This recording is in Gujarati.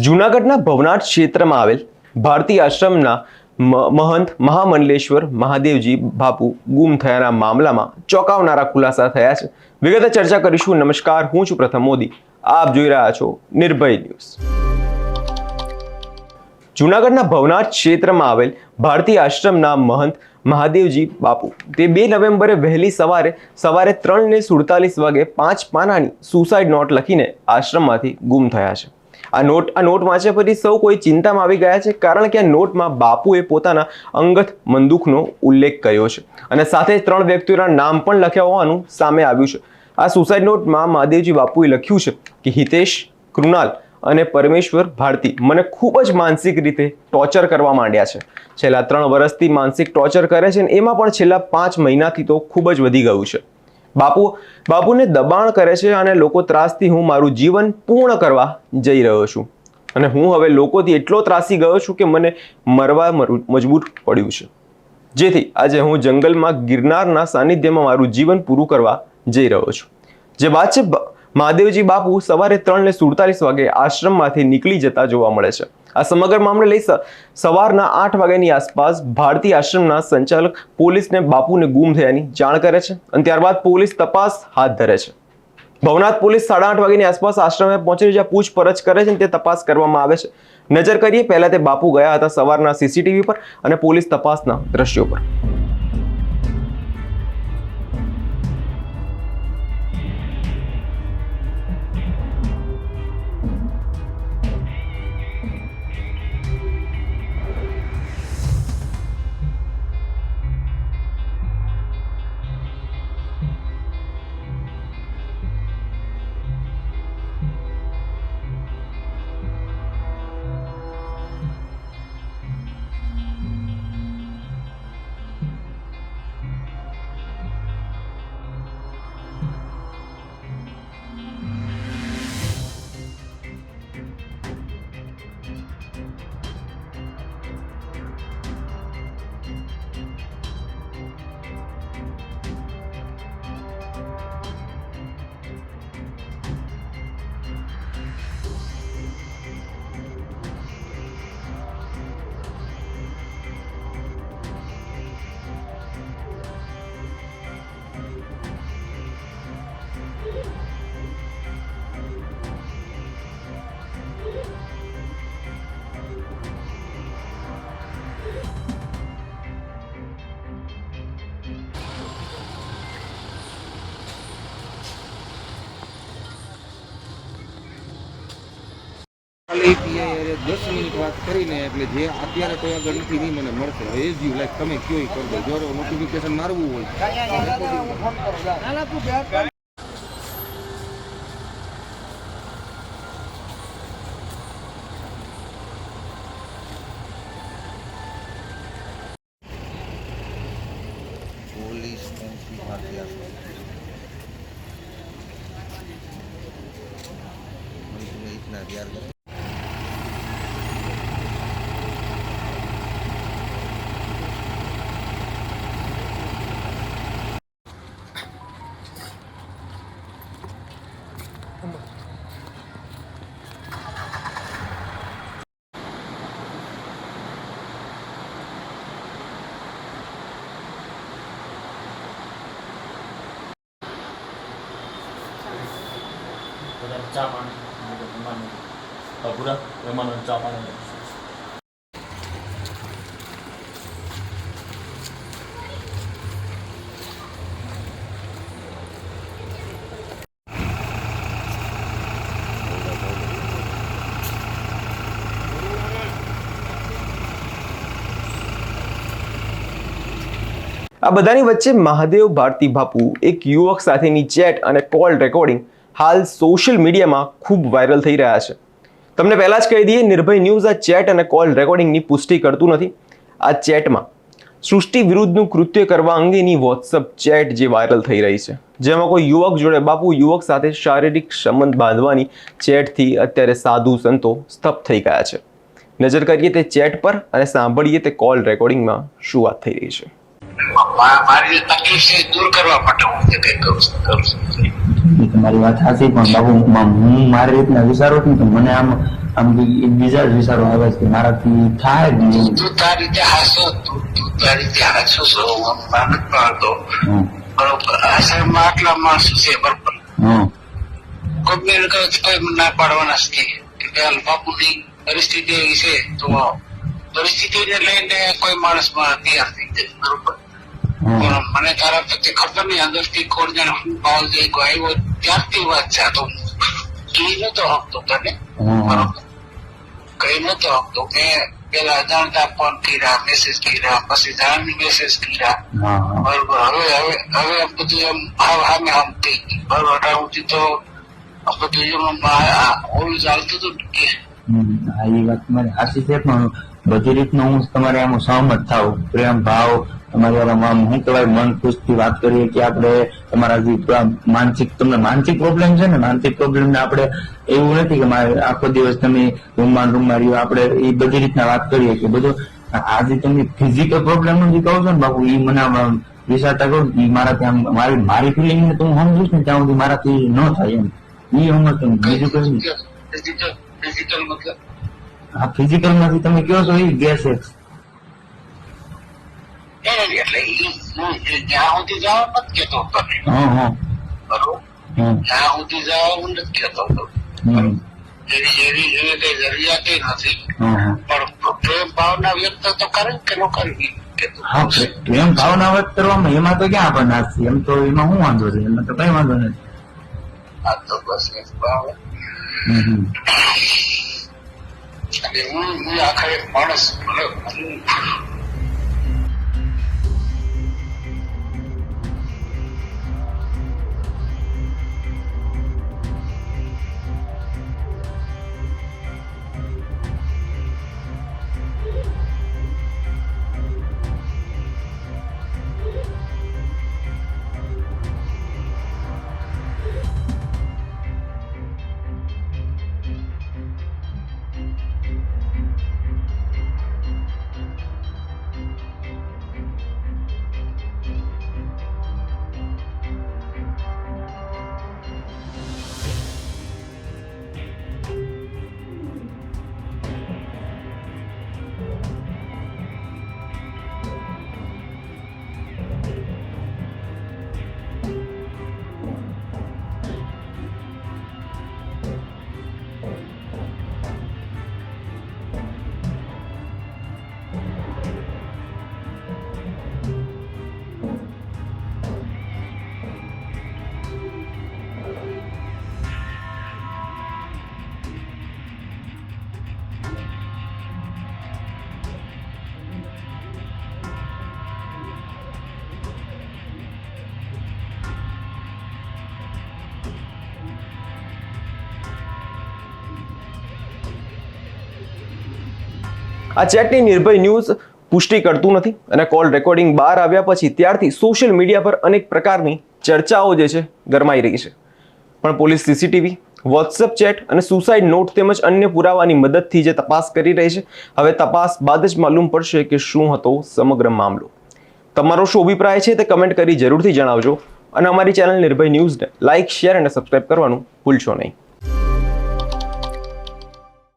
જૂનાગઢના ભવનાથ ક્ષેત્રમાં આવેલ ભારતી આશ્રમના મહંત મહામંડલેશ્વર મહાદેવજી બાપુ ગુમ થયાના મામલામાં ચોંકાવનારા ખુલાસા થયા છે. વિગતે ચર્ચા કરીશું. નમસ્કાર, હું છું પ્રથમ મોદી. આપ જોઈ રહ્યા છો નિર્ભય ન્યૂઝ. જૂનાગઢના ભવનાથ ક્ષેત્રમાં આવેલ ભારતી આશ્રમના મહંત મહાદેવજી બાપુ તે 2 નવેમ્બરે વહેલી સવારે 3:47 વાગે 5 પાનાની સુસાઇડ નોટ લખીને આશ્રમમાંથી ગુમ થયા છે. આ નોટ વાંચ્યા પછી સૌ કોઈ ચિંતામાં આવી ગયા છે, કારણ કે આ નોટમાં બાપુએ પોતાના અંગત મનદુખનો ઉલ્લેખ કર્યો છે અને સાથે 3 વ્યક્તિઓના નામ પણ લખ્યા હોવાનું સામે આવ્યું છે. આ સુસાઇડ નોટમાં મહાદેવજી બાપુએ લખ્યું છે કે હિતેશ, કૃણાલ અને પરમેશ્વર ભારતી મને ખૂબ જ માનસિક રીતે ટોર્ચર કરવા માંડ્યા છે. છેલ્લા 3 વર્ષથી માનસિક ટોર્ચર કરે છે અને એમાં પણ છેલ્લા 5 મહિનાથી તો ખૂબ જ વધી ગયું છે. બાપુને દબાણ કરે છે અને લોકો ત્રાસથી હું મારું જીવન પૂર્ણ કરવા જઈ રહ્યો છું અને હું હવે લોકોથી એટલો ત્રાસી ગયો છું કે મને મરવા મજબૂર પડ્યું છે, જેથી આજે હું જંગલમાં ગિરનારના સાનિધ્યમાં મારું જીવન પૂરું કરવા જઈ રહ્યો છું. જે વાત છે, મહાદેવજી બાપુ સવારે 3:47 વાગે આશ્રમમાંથી નીકળી જતા જોવા મળે છે. આ સમગ્ર મામલે લઈ સવારના 8 વાગ્યાની આસપાસ ભારતી આશ્રમના સંચાલક પોલીસને બાપુને ગુમ થયાની જાણ કરે છે અને ત્યારબાદ પોલીસ તપાસ હાથ ધરે છે. ભવનાથ પોલીસ 8:30 વાગ્યાની આસપાસ આશ્રમે પહોંચી જ્યાં પૂછપરછ કરે છે અને તે તપાસ કરવામાં આવે છે. નજર કરીએ પહેલા તે બાપુ ગયા હતા સવારના સીસીટીવી પર અને પોલીસ તપાસના દ્રશ્યો પર. ખાલી પીઆઈ 10 મિનિટ વાત કરીને એટલે જે અત્યારે કોઈ આગળ નથી નહીં મને મળશે. એ જ લાઈક તમે કયો કરી દો. જો નોટિફિકેશન મારવું હોય પોલીસ ચા પાણી પૂરા મહેમાનો ચા પાણી. આ બધાની વચ્ચે મહાદેવ ભારતી બાપુ એક યુવક સાથેની ચેટ અને કોલ રેકોર્ડિંગ હાલ સોશિયલ મીડિયામાં ખૂબ વાયરલ થઈ રહ્યા છે. તમને પહેલા જ કહી દઈએ, નિર્ભય ન્યૂઝ આ ચેટ અને કોલ રેકોર્ડિંગની પુષ્ટિ કરતું નથી. આ ચેટમાં સૃષ્ટિ વિરુદ્ધનું કૃત્ય કરવા અંગેની વોટ્સઅપ ચેટ જે વાયરલ થઈ રહી છે, જેમાં કોઈ યુવક જોડે બાપુ યુવક સાથે શારીરિક સંબંધ બાંધવાની ચેટથી અત્યારે સાધુ સંતો સ્તબ્ધ થઈ ગયા છે. નજર કરીએ તે ચેટ પર અને સાંભળીએ તે કોલ રેકોર્ડિંગમાં શું વાત થઈ રહી છે. મારી તકલીફ છે દૂર કરવા માટે હું કંઈક કરું છું. એ તમારી વાત સાચી, પણ બાબુ હું મારી રીતના વિચારું છું ને તો મને આમ બીજા જ વિચારો આવે છે કે મારાથી થાય જ નહીં. તું તારી રીતે હાસો, તું તારી રીતે હાસો છો, હું માનત પાડતો. બરોબર, આશ્રમમાં આટલા માણસો છે, બરોબર. કોઈ ના પાડવાના છે કે બાપુની પરિસ્થિતિ એવી છે, તો પરિસ્થિતિને લઈને કોઈ માણસ તૈયાર થઈ જાય, બરોબર. પણ મને તારા પ્રત્યે ખબર નહીં, અંદરથી કોણ જાણે હું ભાવ જઈ આવ્યો ત્યારથી વાત છે. આ તો કઈ નતો હકતો તને, બરોબર, કઈ નતો હકતો. મેં પેલા અજાણતા ફોન કર્યા, મેસેજ કર્યા, પછી જાણી મેસેજ કર્યા, બરોબર. હવે બધું એમ સામે આમ થઈ ગયું, બરોબર. અઢાર તો આ બધું એમ ઓલું ચાલતું હતું કે એ વાત તમારી સાચી છે, પણ બધી રીતનું હું તમારે આમ સહમત થાવ, પ્રેમ ભાવ તમારી આમ શું કહેવાય મન ખુશથી વાત કરીએ કે આપણે તમારા જે માનસિક તમને માનસિક પ્રોબ્લેમ છે ને, માનસિક પ્રોબ્લેમ ને આપણે એવું નથી કે મારે આખો દિવસ તમે રૂમમાં રહ્યો, આપણે એ બધી રીતના વાત કરીએ કે બધું. આજે તમે ફિઝિકલ પ્રોબ્લેમ નું જે કહો છો ને બાપુ, એ મને વિચારતા કહું એ મારાથી મારી ફિલિંગ ને તું સમજું ને ત્યાં સુધી મારાથી ન થાય એમ. એ સમજતું બીજું કઈ ડિજિટલ મતલબ હા ફિઝિકલ માંથી તમે કહો છો એ ગેસ એટલે જ્યાં સુધી જાવ નથી કેતો તમે, બરોબર, જ્યાં સુધી જાવ હું નથી કેતો, એની કઈ જરૂરિયાત નથી. પણ પ્રેમ ભાવના વ્યક્ત તો કરે કે ન કરવી. હા પ્રેમ ભાવના વ્યક્ત કરવામાં એમાં તો ક્યાં આપણને નાખશે, એમ તો એમાં શું વાંધો છે, એમાં તો કઈ વાંધો નથી. આ તો બસ અને હું આખા એક માણસ આ ચેટની નિર્ભય ન્યૂઝ પુષ્ટિ કરતું નથી અને કોલ રેકોર્ડિંગ બહાર આવ્યા પછી ત્યારથી સોશિયલ મીડિયા પર અનેક પ્રકારની ચર્ચાઓ જે છે ગરમાઈ રહી છે. પણ પોલીસ સીસીટીવી, વોટ્સએપ ચેટ અને સુસાઇડ નોટ તેમજ અન્ય પુરાવાની મદદથી જે તપાસ કરી રહી છે. હવે તપાસ બાદ જ માલુમ પડશે કે શું હતો સમગ્ર મામલો. તમારો શું અભિપ્રાય છે તે કમેન્ટ કરી જરૂરથી જણાવજો અને અમારી ચેનલ નિર્ભય ન્યૂઝને લાઇક, શેર અને સબસ્ક્રાઇબ કરવાનું ભૂલશો નહીં.